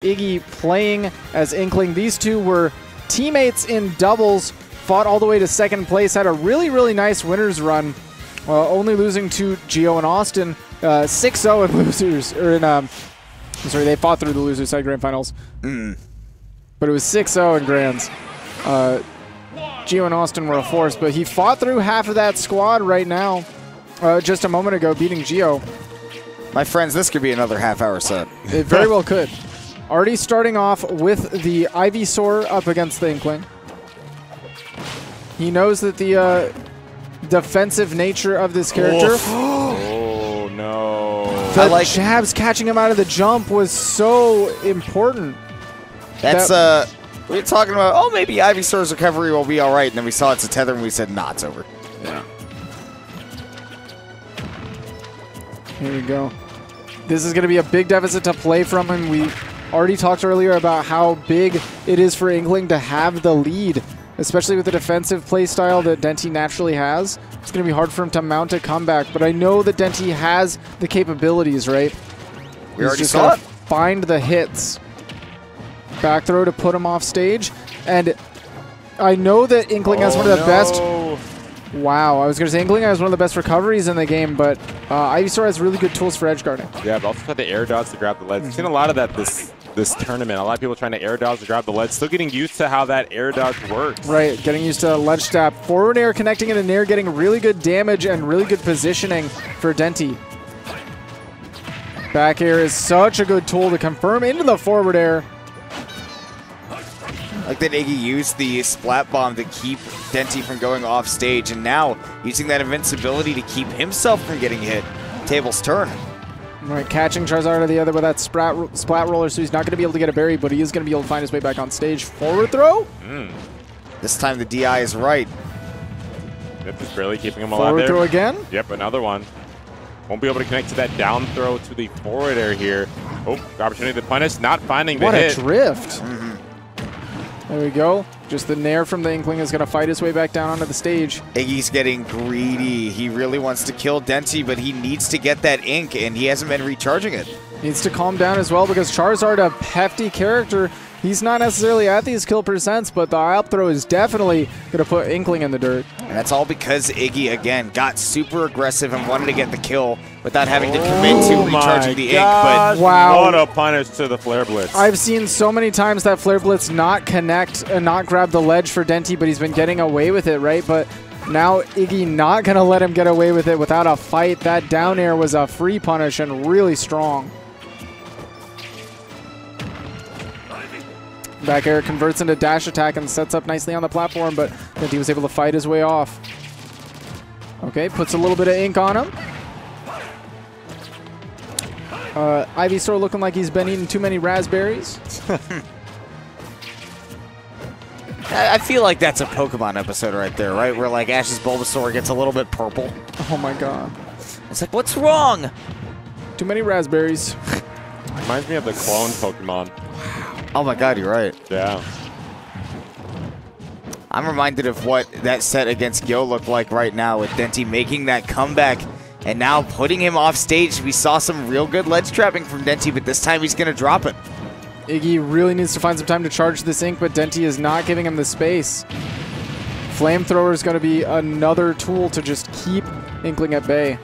iiGGY playing as Inkling. These two were teammates in doubles, fought all the way to second place, had a really, really nice winners run, only losing to Gio and Austin, 6-0 in losers, or in, sorry, they fought through the losers side grand finals. But it was 6-0 in grands. Gio and Austin were a force, but he fought through half of that squad right now, just a moment ago, beating Gio. My friends, this could be another half-hour set. It very well could. Already starting off with the iiGGY up against the Inkling. He knows that the defensive nature of this character. Oh, no. The jabs catching him out of the jump was so important. That's, we were talking about, oh, maybe iiGGY's recovery will be all right. And then we saw it's a tether and we said, nah, it's over. Yeah. Here we go. This is going to be a big deficit to play from him. We already talked earlier about how big it is for Inkling to have the lead, especially with the defensive play style that Denti naturally has. It's going to be hard for him to mount a comeback, but I know that Denti has the capabilities, right? We already saw it. Find the hits. Back throw to put him off stage, and I know that Inkling has one of the best. Wow, I was going to say Inkling has one of the best recoveries in the game, but iiGGY has really good tools for edge guarding. Yeah, but also had the air dodge to grab the ledge. I've seen a lot of that this tournament. A lot of people trying to air dodge to grab the ledge. Still getting used to how that air dodge works. Right, getting used to ledge stab. Forward air connecting in an air, getting really good damage and really good positioning for Denti. Back air is such a good tool to confirm into the forward air. Like that iiGGY used the splat bomb to keep Denti from going off stage, and now using that invincibility to keep himself from getting hit. Tables turn. Right, catching Charizard out of the other with that splat roller, so he's not going to be able to get a berry, but he is going to be able to find his way back on stage. Forward throw. This time the DI is right. Yep, just barely keeping him alive there. Forward throw again. Yep, another one. Won't be able to connect to that down throw to the forward air here. Oh, opportunity to punish, not finding the hit. What a drift. There we go. Just the nair from the Inkling is going to fight his way back down onto the stage. iiGGY's getting greedy. He really wants to kill Denti, but he needs to get that ink, and he hasn't been recharging it. Needs to calm down as well because Charizard, a hefty character, he's not necessarily at these kill percents, but the up throw is definitely going to put Inkling in the dirt. And that's all because iiGGY, again, got super aggressive and wanted to get the kill without having to commit to recharging the ink. But wow, what a punish to the Flare Blitz. I've seen so many times that Flare Blitz not connect and not grab the ledge for Denti, but he's been getting away with it, right? But now iiGGY not going to let him get away with it without a fight. That down air was a free punish and really strong. Back air converts into dash attack and sets up nicely on the platform, but Denti was able to fight his way off. Okay, puts a little bit of ink on him. iiGGY looking like he's been eating too many raspberries. I feel like that's a Pokemon episode right there, right? Where like Ash's Bulbasaur gets a little bit purple. Oh my god. It's like, what's wrong? Too many raspberries. Reminds me of the clone Pokemon. Oh my god, you're right. Yeah. I'm reminded of what that set against Gyo looked like right now with Denti making that comeback and now putting him off stage. We saw some real good ledge trapping from Denti, but this time he's going to drop it. iiGGY really needs to find some time to charge this ink, but Denti is not giving him the space. Flamethrower is going to be another tool to just keep Inkling at bay.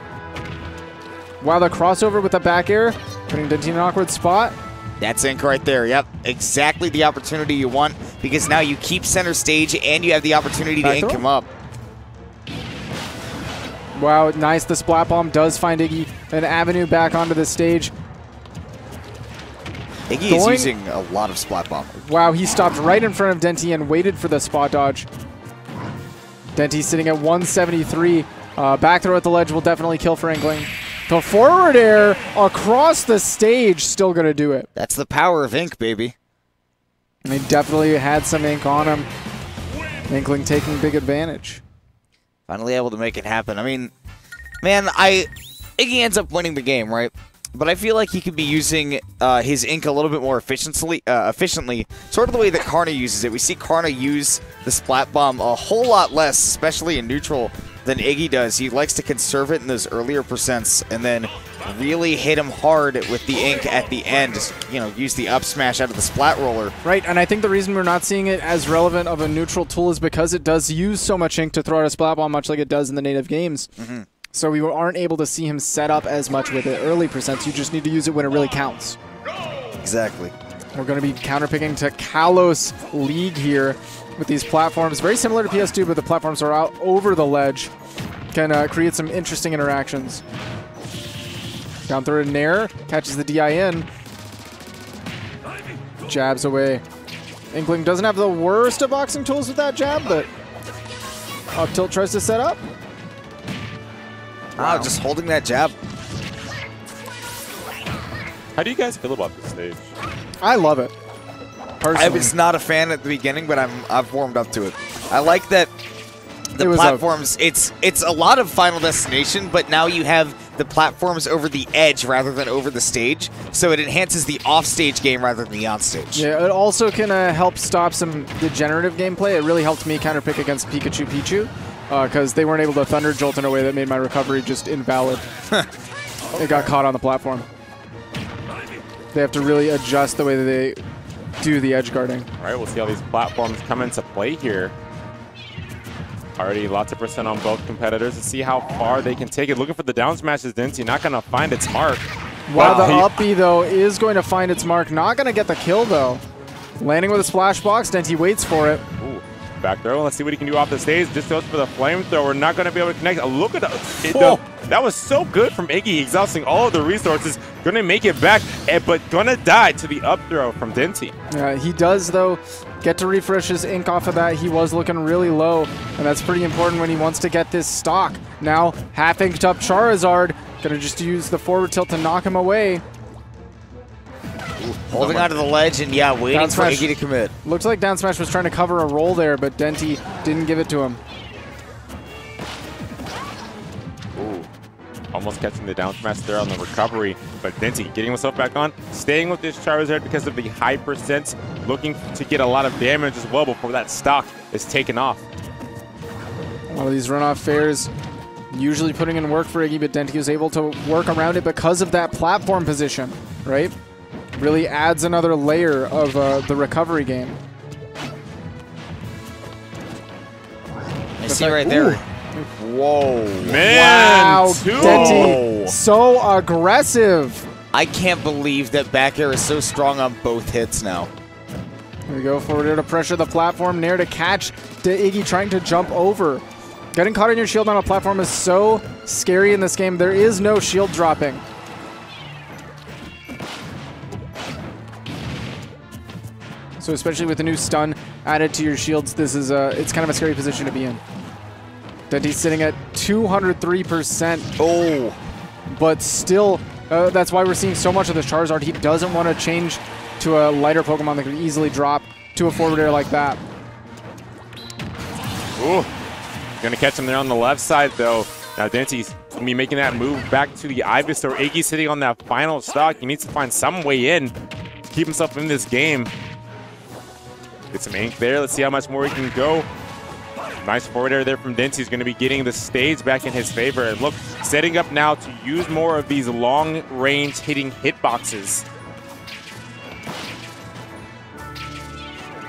Wow, the crossover with the back air, putting Denti in an awkward spot. That's ink right there. Yep, exactly the opportunity you want, because now you keep center stage and you have the opportunity to ink him up. Wow, nice. The splat bomb does find iiGGY an avenue back onto the stage. iiGGY is using a lot of splat bomb. Wow, he stopped right in front of Denti and waited for the spot dodge. Denti sitting at 173. Back throw at the ledge will definitely kill for Inkling. The forward air across the stage still going to do it. That's the power of ink, baby. He definitely had some ink on him. Inkling taking big advantage. Finally able to make it happen. I mean, man, iiGGY ends up winning the game, right? But I feel like he could be using his ink a little bit more efficiently, sort of the way that Karna uses it. We see Karna use the splat bomb a whole lot less, especially in neutral, than iiGGY does. He likes to conserve it in those earlier percents and then really hit him hard with the ink at the end. Just, you know, use the up smash out of the splat roller. Right, and I think the reason we're not seeing it as relevant of a neutral tool is because it does use so much ink to throw out a splat bomb, much like it does in the native games. So we aren't able to see him set up as much with it early percents. You just need to use it when it really counts. Exactly. We're going to be counterpicking to Kalos League here with these platforms. Very similar to PS2, but the platforms are out over the ledge. Can create some interesting interactions. Down through to Nair, catches the DI in. Jabs away. Inkling doesn't have the worst of boxing tools with that jab, but up tilt tries to set up. Wow, just holding that jab. How do you guys feel about this stage? I love it. Personally. I was not a fan at the beginning, but I've warmed up to it. I like that the was platforms. It's a lot of Final Destination, but now you have the platforms over the edge rather than over the stage, so it enhances the off-stage game rather than the on-stage. Yeah, it also can help stop some degenerative gameplay. It really helped me counterpick against Pikachu Pichu because they weren't able to Thunder Jolt in a way that made my recovery just invalid. It got caught on the platform. They have to really adjust the way that they do the edge guarding. All right, we'll see how these platforms come into play here. Already lots of percent on both competitors to see how far they can take it. Looking for the down smash is Denti, not going to find its mark. Wow, the up B, though, is going to find its mark. Not going to get the kill, though. Landing with a splash box, Denti waits for it. Ooh, back throw. Let's see what he can do off the stage. Just goes for the flamethrower. Not going to be able to connect. Look at that. That was so good from Iggy, exhausting all of the resources. Going to make it back, but going to die to the up throw from Denti. Yeah, he does, though, get to refresh his ink off of that. He was looking really low, and that's pretty important when he wants to get this stock. Now, half inked up Charizard. Going to just use the forward tilt to knock him away. Holding onto the ledge and, yeah, waiting for Iggy to commit. Looks like down smash was trying to cover a roll there, but Denti didn't give it to him. Almost catching the down smash there on the recovery, but Denti getting himself back on, staying with this Charizard because of the high percents, looking to get a lot of damage as well before that stock is taken off. A lot of these runoff fairs usually putting in work for Iggy, but Denti was able to work around it because of that platform position, right? Really adds another layer of the recovery game. I see right there. Whoa. Man, wow, Denti, so aggressive. I can't believe that back air is so strong on both hits now. Here we go, forward air to pressure the platform. Nair to catch Iggy trying to jump over. Getting caught on your shield on a platform is so scary in this game. There is no shield dropping. So especially with the new stun added to your shields, this is it's kind of a scary position to be in. Denti's sitting at 203%. Oh. But still, that's why we're seeing so much of this Charizard. He doesn't want to change to a lighter Pokemon that could easily drop to a forward air like that. Ooh. Gonna catch him there on the left side, though. Now Denti's gonna be making that move back to the Ivysaur. Iggy sitting on that final stock. He needs to find some way in to keep himself in this game. Get some ink there. Let's see how much more he can go. Nice forward air there from Denti. He's going to be getting the stage back in his favor. And look, setting up now to use more of these long-range hitting hitboxes.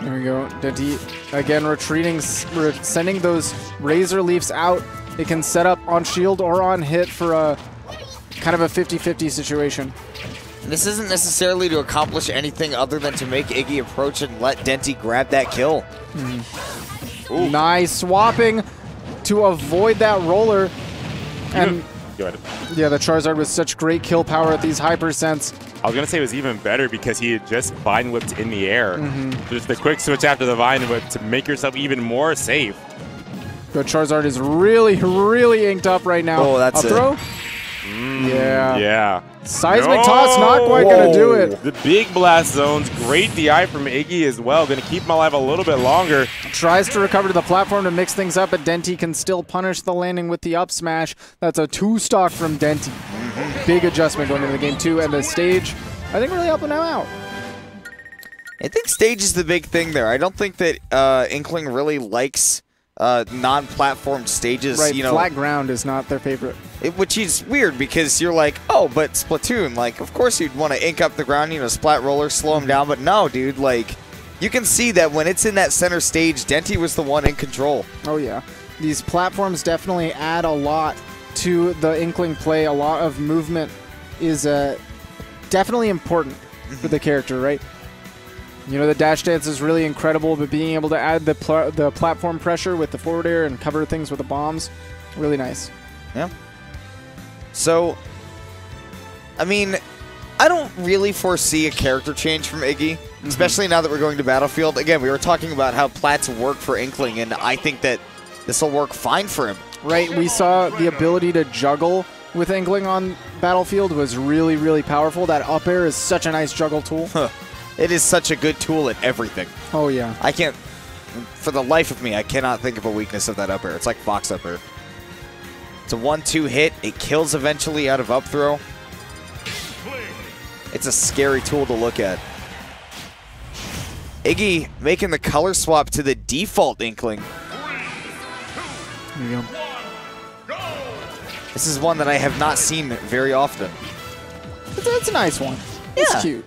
There we go. Denti again retreating, sending those Razor Leafs out. It can set up on shield or on hit for a kind of a 50-50 situation. This isn't necessarily to accomplish anything other than to make Iggy approach and let Denti grab that kill. Nice swapping to avoid that roller. And yeah, the Charizard with such great kill power at these high percents. I was going to say it was even better because he had just Vine Whipped in the air. Just a quick switch after the Vine Whip to make yourself even more safe. The Charizard is really, really inked up right now. Oh, that's up throw? Yeah. Yeah. Seismic toss, not quite going to do it. The big blast zones, great DI from Iggy as well. Going to keep him alive a little bit longer. Tries to recover to the platform to mix things up, but Denti can still punish the landing with the up smash. That's a 2-stock from Denti. Big adjustment going into the game 2, and the stage, I think, really helping him out. I think stage is the big thing there. I don't think that Inkling really likes non-platformed stages. Right, you know, flat ground is not their favorite. Which is weird because you're like, oh, but Splatoon, like, of course you'd want to ink up the ground, you know, splat roller, slow him down, but no, dude, like, you can see that when it's in that center stage, Denti was the one in control. Oh, yeah. These platforms definitely add a lot to the Inkling play. A lot of movement is definitely important for the character, right? You know, the dash dance is really incredible, but being able to add the platform pressure with the forward air and cover things with the bombs, really nice. Yeah. So, I mean, I don't really foresee a character change from Iggy, especially now that we're going to Battlefield. Again, we were talking about how plats work for Inkling, and I think that this will work fine for him. Right, we saw the ability to juggle with Inkling on Battlefield was really, really powerful. That up air is such a nice juggle tool. It is such a good tool at everything. Oh, yeah. I can't, for the life of me, I cannot think of a weakness of that up air. It's like Fox up air. It's a 1-2 hit. It kills eventually out of up throw. It's a scary tool to look at. Iggy making the color swap to the default Inkling. There you go. This is one that I have not seen very often. It's a nice one. It's cute.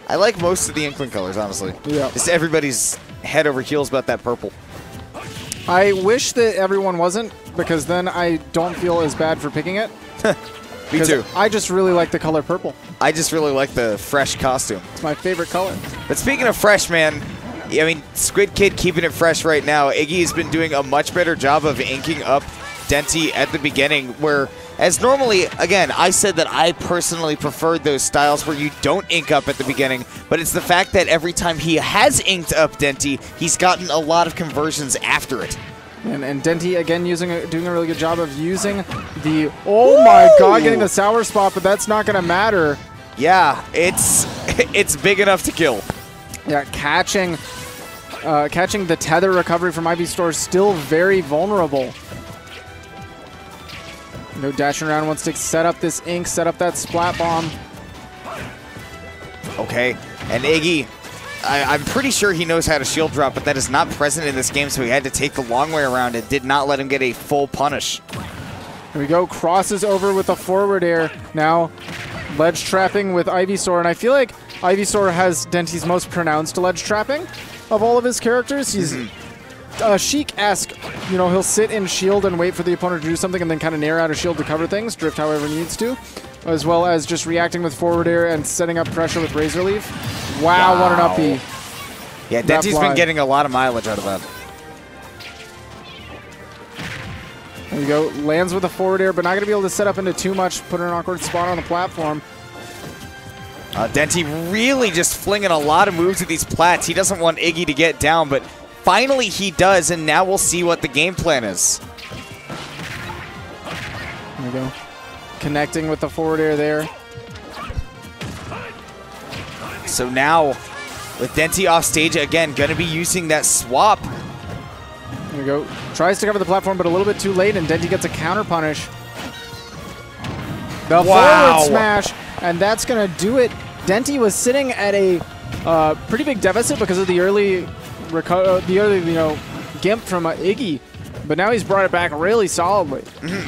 I like most of the Inkling colors, honestly. Yeah. Just everybody's head over heels about that purple. I wish that everyone wasn't, because then I don't feel as bad for picking it. Me too. I just really like the color purple. I just really like the fresh costume. It's my favorite color. But speaking of fresh, man, I mean, Squid Kid keeping it fresh right now. Iggy has been doing a much better job of inking up Denti at the beginning, where, as normally, again, I said that I personally preferred those styles where you don't ink up at the beginning, but it's the fact that every time he has inked up Denti, he's gotten a lot of conversions after it. And Denti, again, doing a really good job of using the... Oh, my God, getting the sour spot, but that's not going to matter. Yeah, it's big enough to kill. Yeah, catching the tether recovery from iiGGY is still very vulnerable. No dashing around, wants to set up this ink, set up that splat bomb. Okay, and Iggy, I'm pretty sure he knows how to shield drop, but that is not present in this game, so he had to take the long way around and did not let him get a full punish. Here we go, crosses over with the forward air. Now, ledge trapping with iiGGY, and I feel like iiGGY has Denti's most pronounced ledge trapping of all of his characters. He's Sheik-esque, you know, he'll sit in shield and wait for the opponent to do something and then kind of nair out a shield to cover things, drift however he needs to, as well as just reacting with forward air and setting up pressure with Razor Leaf. Wow, what an uppie. Yeah, Denti's been getting a lot of mileage out of that. There you go, lands with a forward air, but not going to be able to set up into too much, put in an awkward spot on the platform. Denti really just flinging a lot of moves at these plats. He doesn't want Iggy to get down, but finally he does, and now we'll see what the game plan is. There we go. Connecting with the forward air there. So now, with Denti off stage again, going to be using that swap. There we go. Tries to cover the platform, but a little bit too late, and Denti gets a counter punish. The forward smash, and that's going to do it. Denti was sitting at a pretty big deficit because of the early gimp from Iggy, but now he's brought it back really solidly.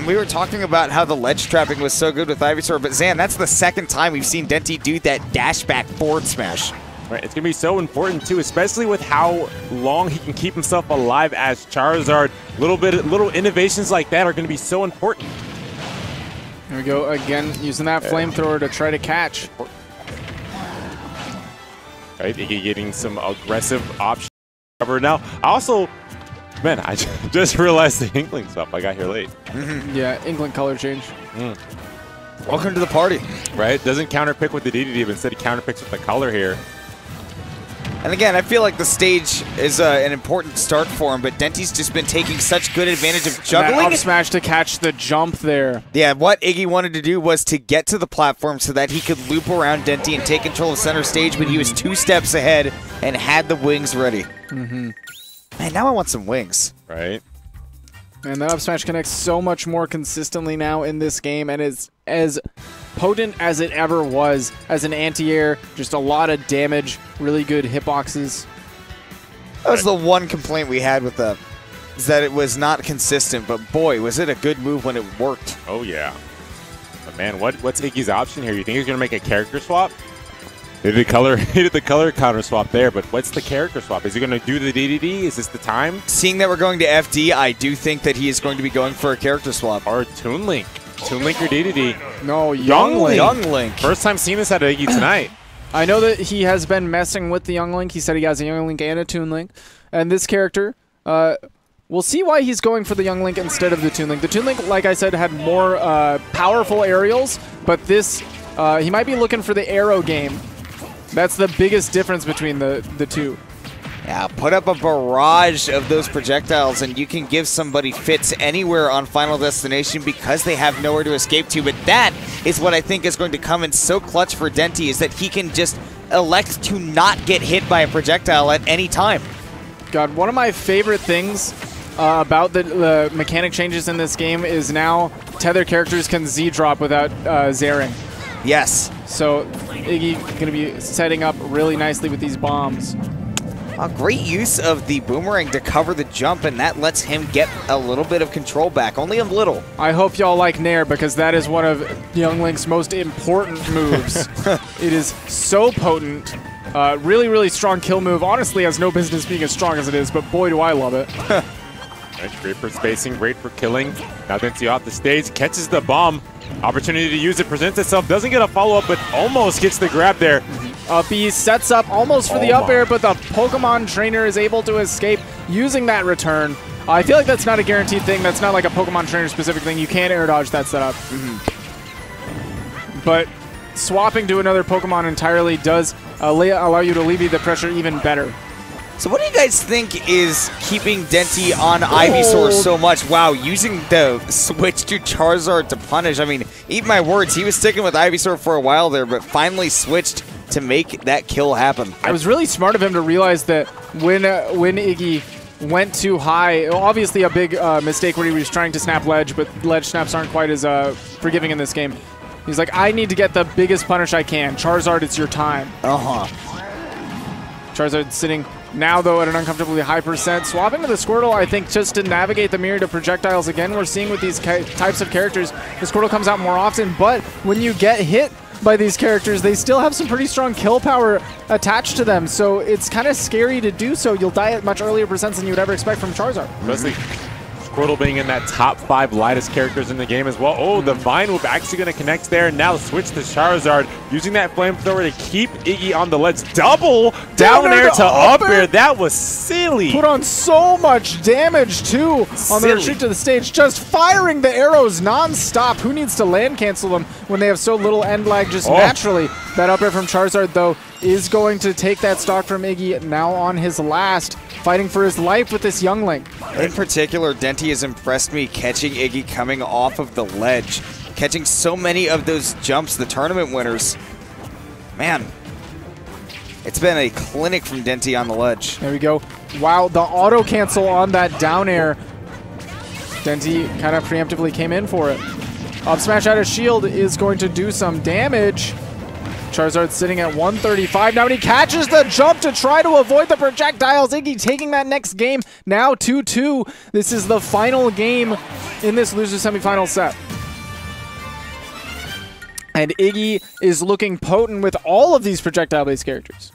We were talking about how the ledge trapping was so good with iiGGY, but Zan, that's the second time we've seen Denti do that dash back forward smash. Right, it's going to be so important, too, especially with how long he can keep himself alive as Charizard. Little innovations like that are going to be so important. There we go, again, using that flamethrower to try to catch. Right, Iggy getting some aggressive options. Now, also, man, I just realized the Inkling stuff. I got here late. Yeah, Inkling color change. Welcome to the party. Right, doesn't counterpick with the DDD, but instead he counterpicks with the color here. And again, I feel like the stage is an important start for him, but Denti's just been taking such good advantage of juggling. That up smash to catch the jump there. Yeah, what Iggy wanted to do was to get to the platform so that he could loop around Denti and take control of center stage, but he was 2 steps ahead and had the wings ready. Man, now I want some wings. Right. And that up smash connects so much more consistently now in this game, and is as potent as it ever was as an anti-air. Just a lot of damage, really good hitboxes. That was the one complaint we had with the is that it was not consistent, but boy, was it a good move when it worked. Oh, yeah. But man, what's Iggy's option here? You think he's going to make a character swap? He did the color counter swap there, but what's the character swap? Is he going to do the DDD? Is this the time? Seeing that we're going to FD, I do think that he is going to be going for a character swap. Or Toon Link. Toon Link or DDD? No, Young Link. Young Link. First time seeing this out of Iggy tonight. I know that he has been messing with the Young Link. He said he has a Young Link and a Toon Link. And this character, we'll see why he's going for the Young Link instead of the Toon Link. The Toon Link, like I said, had more powerful aerials, but this, he might be looking for the arrow game. That's the biggest difference between the two. Yeah, put up a barrage of those projectiles and you can give somebody fits anywhere on Final Destination because they have nowhere to escape to. But that is what I think is going to come in so clutch for Denti, is that he can just elect to not get hit by a projectile at any time. God, one of my favorite things about the mechanic changes in this game is now tether characters can Z-drop without zaring. Yes. So Iggy going to be setting up really nicely with these bombs. A great use of the boomerang to cover the jump, and that lets him get a little bit of control back. Only a little. I hope y'all like Nair, because that is one of Young Link's most important moves. It is so potent. Really, really strong kill move. Honestly, has no business being as strong as it is, but boy, do I love it. Great for spacing, great for killing. Now Denti off the stage, catches the bomb. Opportunity to use it presents itself. Doesn't get a follow-up, but almost gets the grab there. He sets up almost for the up air, but the Pokemon trainer is able to escape using that return. I feel like that's not a guaranteed thing. That's not like a Pokemon trainer specific thing. You can't air dodge that setup. But swapping to another Pokemon entirely does allow you to alleviate the pressure even better. So what do you guys think is keeping Denti on Ivysaur so much? Wow, using the switch to Charizard to punish. I mean, eat my words, he was sticking with Ivysaur for a while there, but finally switched to make that kill happen. It was really smart of him to realize that when Iggy went too high, obviously a big mistake where he was trying to snap ledge, but ledge snaps aren't quite as forgiving in this game. He's like, I need to get the biggest punish I can. Charizard, it's your time. Charizard sitting now, though, at an uncomfortably high percent. Swapping to the Squirtle, I think, just to navigate the myriad of projectiles. Again, we're seeing with these types of characters, the Squirtle comes out more often, but when you get hit by these characters, they still have some pretty strong kill power attached to them, so it's kind of scary to do so. You'll die at much earlier percents than you would ever expect from Charizard. Especially Squirtle being in that top 5 lightest characters in the game as well. Oh, the Vine Whip actually going to connect there. Now switch to Charizard, using that Flamethrower to keep Iggy on the ledge. Double down air to up air. That was silly. Put on so much damage, too, on the retreat to the stage. Just firing the arrows non-stop. Who needs to land cancel them when they have so little end lag just naturally? That up air from Charizard, though, is going to take that stock from Iggy now on his last, fighting for his life with this Young Link. In particular, Denti has impressed me catching Iggy coming off of the ledge. Catching so many of those jumps, the tournament winners. Man, it's been a clinic from Denti on the ledge. There we go. Wow, the auto cancel on that down air. Denti kind of preemptively came in for it. Up smash out of shield is going to do some damage. Charizard sitting at 135 now, and he catches the jump to try to avoid the projectiles. Iggy taking that next game, now 2-2. This is the final game in this loser semifinal set. And Iggy is looking potent with all of these projectile-based characters.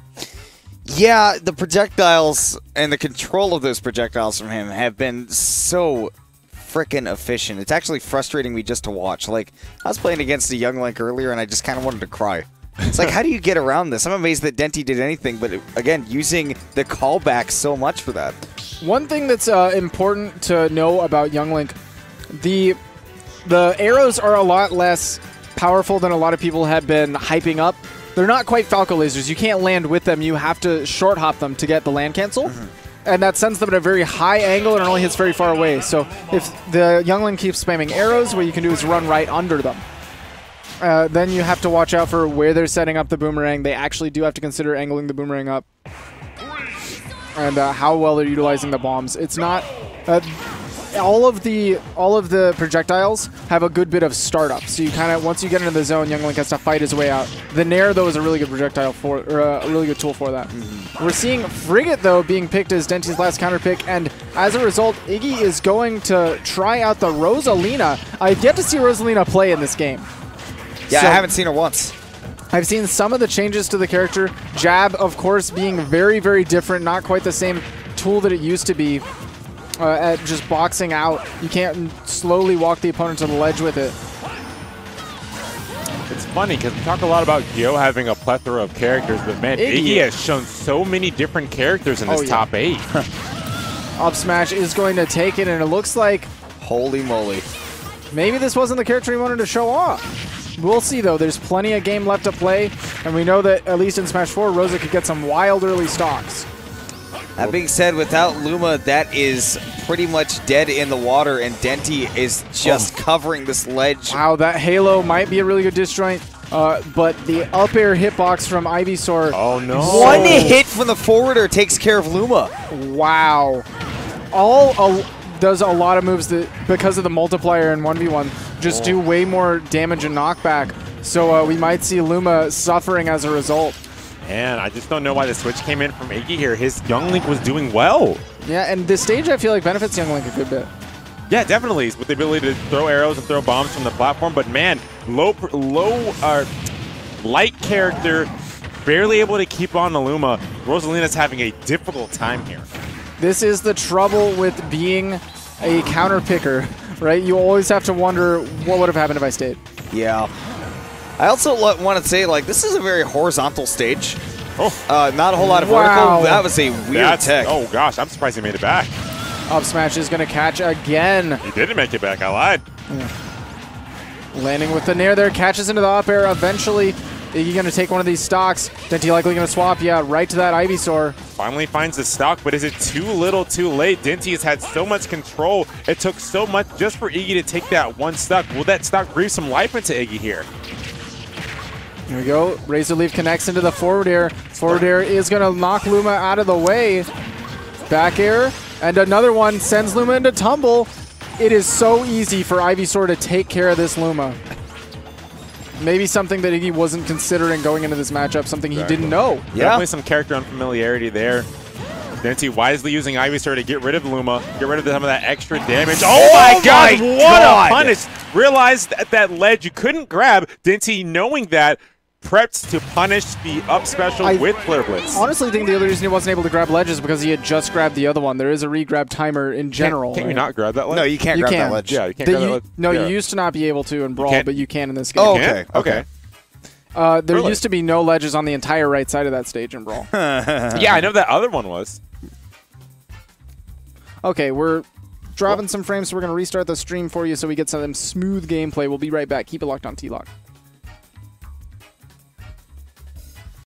Yeah, the projectiles and the control of those projectiles from him have been so freaking efficient. It's actually frustrating me just to watch. Like, I was playing against a Young Link earlier, and I just kind of wanted to cry. It's like, how do you get around this? I'm amazed that Denti did anything, but again, using the callback so much for that. One thing that's important to know about Young Link, the arrows are a lot less powerful than a lot of people have been hyping up. They're not quite Falco lasers. You can't land with them. You have to short hop them to get the land cancel. And that sends them at a very high angle and it only hits very far away. So if the Young Link keeps spamming arrows, what you can do is run right under them. Then you have to watch out for where they're setting up the boomerang. They actually do have to consider angling the boomerang up. And how well they're utilizing the bombs. It's not... all of the projectiles have a good bit of startup. So you kind of, once you get into the zone, Young Link has to fight his way out. The Nair, though, is a really good projectile for, or a really good tool for that. We're seeing Frigate, though, being picked as Denti's last counter pick, and as a result, Iggy is going to try out the Rosalina. I've yet to see Rosalina play in this game. Yeah, So, I haven't seen her once. I've seen some of the changes to the character. Jab, of course, being very, very different, not quite the same tool that it used to be. At just boxing out. You can't slowly walk the opponent to the ledge with it. It's funny because we talk a lot about Gyo having a plethora of characters, but man, Iggy has shown so many different characters in this top 8. Up smash is going to take it, and it looks like... Holy moly. Maybe this wasn't the character he wanted to show off. We'll see, though. There's plenty of game left to play, and we know that, at least in Smash 4, Rosa could get some wild early stocks. That being said, without Luma, that is pretty much dead in the water, and Denti is just covering this ledge. Wow, that Halo might be a really good disjoint, but the up air hitbox from Ivysaur. Oh, no. One hit from the forwarder takes care of Luma. Wow. Does a lot of moves that, because of the multiplier in 1v1, just do way more damage and knockback. So we might see Luma suffering as a result. Man, I just don't know why the switch came in from Iggy here. His Young Link was doing well. Yeah, and this stage I feel like benefits Young Link a good bit. Yeah, definitely, with the ability to throw arrows and throw bombs from the platform. But man, light character, barely able to keep on the Luma. Rosalina's having a difficult time here. This is the trouble with being a counter picker, right? You always have to wonder what would have happened if I stayed. Yeah. I also want to say, like, this is a very horizontal stage. Oh. Not a whole lot of Wow. vertical. That was a weird tech. Oh gosh, I'm surprised he made it back. Up smash is going to catch again. He didn't make it back, I lied. Landing with the Nair there, catches into the up air. Eventually, Iggy going to take one of these stocks. Denti likely going to swap, yeah, right to that Ivysaur. Finally finds the stock, but is it too little too late? Denti has had so much control. It took so much just for Iggy to take that one stock. Will that stock breathe some life into Iggy here? Here we go. Razor Leaf connects into the forward air. Forward air is going to knock Luma out of the way. Back air, and another one sends Luma into tumble. It is so easy for Ivysaur to take care of this Luma. Maybe something that Iggy wasn't considering going into this matchup, something he didn't know. Yeah. Definitely some character unfamiliarity there. Denti wisely using Ivysaur to get rid of Luma, get rid of some of that extra damage. Oh my god, what a punish! Realized at that ledge you couldn't grab. Denti, knowing that, prepped to punish the up special with Flare Blitz. Honestly, think the other reason he wasn't able to grab ledges because he had just grabbed the other one. There is a re-grab timer in general. Can't you not grab that ledge? No, you can't grab that ledge. Yeah, you can't grab that ledge. No, Yeah. you used to not be able to in Brawl, but you can in this game. Oh, Can't? okay. There Really? used to be no ledges on the entire right side of that stage in Brawl. Yeah, I know that other one was. Okay, we're dropping some frames, so we're going to restart the stream for you so we get some smooth gameplay. We'll be right back. Keep it locked on T-Lock.